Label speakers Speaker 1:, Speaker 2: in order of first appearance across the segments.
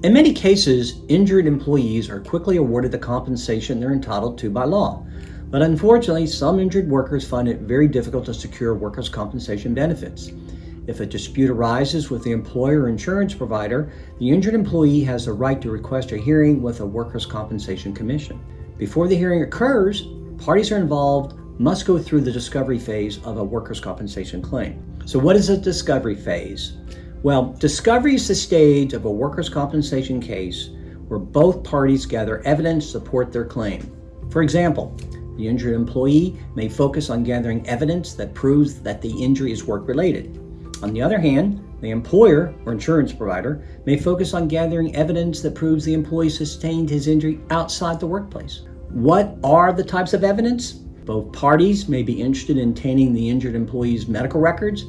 Speaker 1: In many cases, injured employees are quickly awarded the compensation they're entitled to by law. But unfortunately, some injured workers find it very difficult to secure workers' compensation benefits. If a dispute arises with the employer or insurance provider, the injured employee has the right to request a hearing with a workers' compensation commission. Before the hearing occurs, parties are involved must go through the discovery phase of a workers' compensation claim. So what is a discovery phase? Well, discovery is the stage of a workers' compensation case where both parties gather evidence to support their claim. For example, the injured employee may focus on gathering evidence that proves that the injury is work-related. On the other hand, the employer or insurance provider may focus on gathering evidence that proves the employee sustained his injury outside the workplace. What are the types of evidence? Both parties may be interested in obtaining the injured employee's medical records,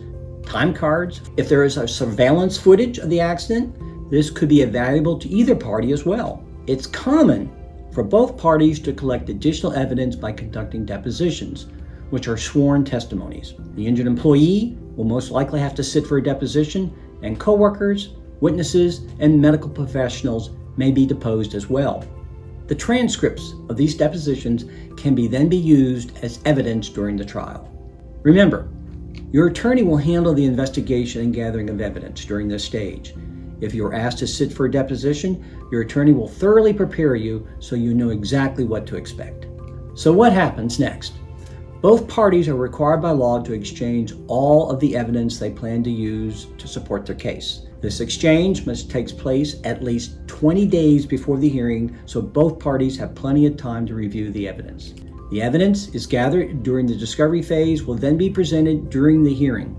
Speaker 1: time cards. If there is a surveillance footage of the accident, this could be valuable to either party as well. It's common for both parties to collect additional evidence by conducting depositions, which are sworn testimonies. The injured employee will most likely have to sit for a deposition, and coworkers, witnesses, and medical professionals may be deposed as well. The transcripts of these depositions can then be used as evidence during the trial. Remember, your attorney will handle the investigation and gathering of evidence during this stage. If you are asked to sit for a deposition, your attorney will thoroughly prepare you so you know exactly what to expect. So what happens next? Both parties are required by law to exchange all of the evidence they plan to use to support their case. This exchange must take place at least 20 days before the hearing, so both parties have plenty of time to review the evidence. The evidence is gathered during the discovery phase, will then be presented during the hearing.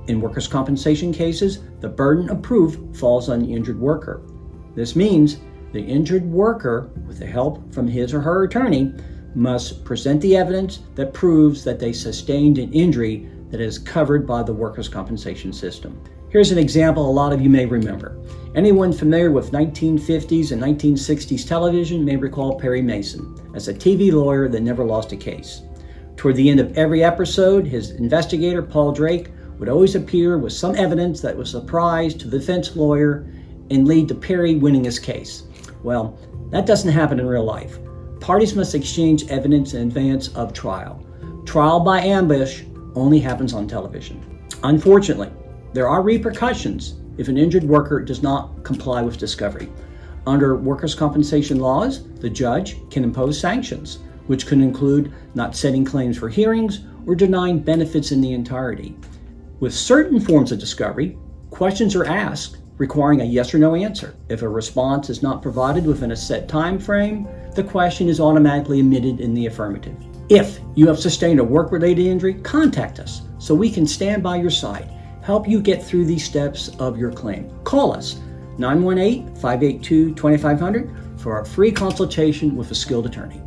Speaker 1: In workers' compensation cases, the burden of proof falls on the injured worker. This means the injured worker, with the help from his or her attorney, must present the evidence that proves that they sustained an injury that is covered by the workers' compensation system. Here's an example a lot of you may remember. Anyone familiar with 1950s and 1960s television may recall Perry Mason as a TV lawyer that never lost a case. Toward the end of every episode, his investigator, Paul Drake, would always appear with some evidence that was a surprise to the defense lawyer and lead to Perry winning his case. Well, that doesn't happen in real life. Parties must exchange evidence in advance of trial. Trial by ambush only happens on television. Unfortunately, there are repercussions if an injured worker does not comply with discovery. Under workers' compensation laws, the judge can impose sanctions, which can include not setting claims for hearings or denying benefits in the entirety. With certain forms of discovery, questions are asked requiring a yes or no answer. If a response is not provided within a set time frame, the question is automatically omitted in the affirmative. If you have sustained a work-related injury, contact us so we can stand by your side, help you get through these steps of your claim. Call us 918-582-2500 for a free consultation with a skilled attorney.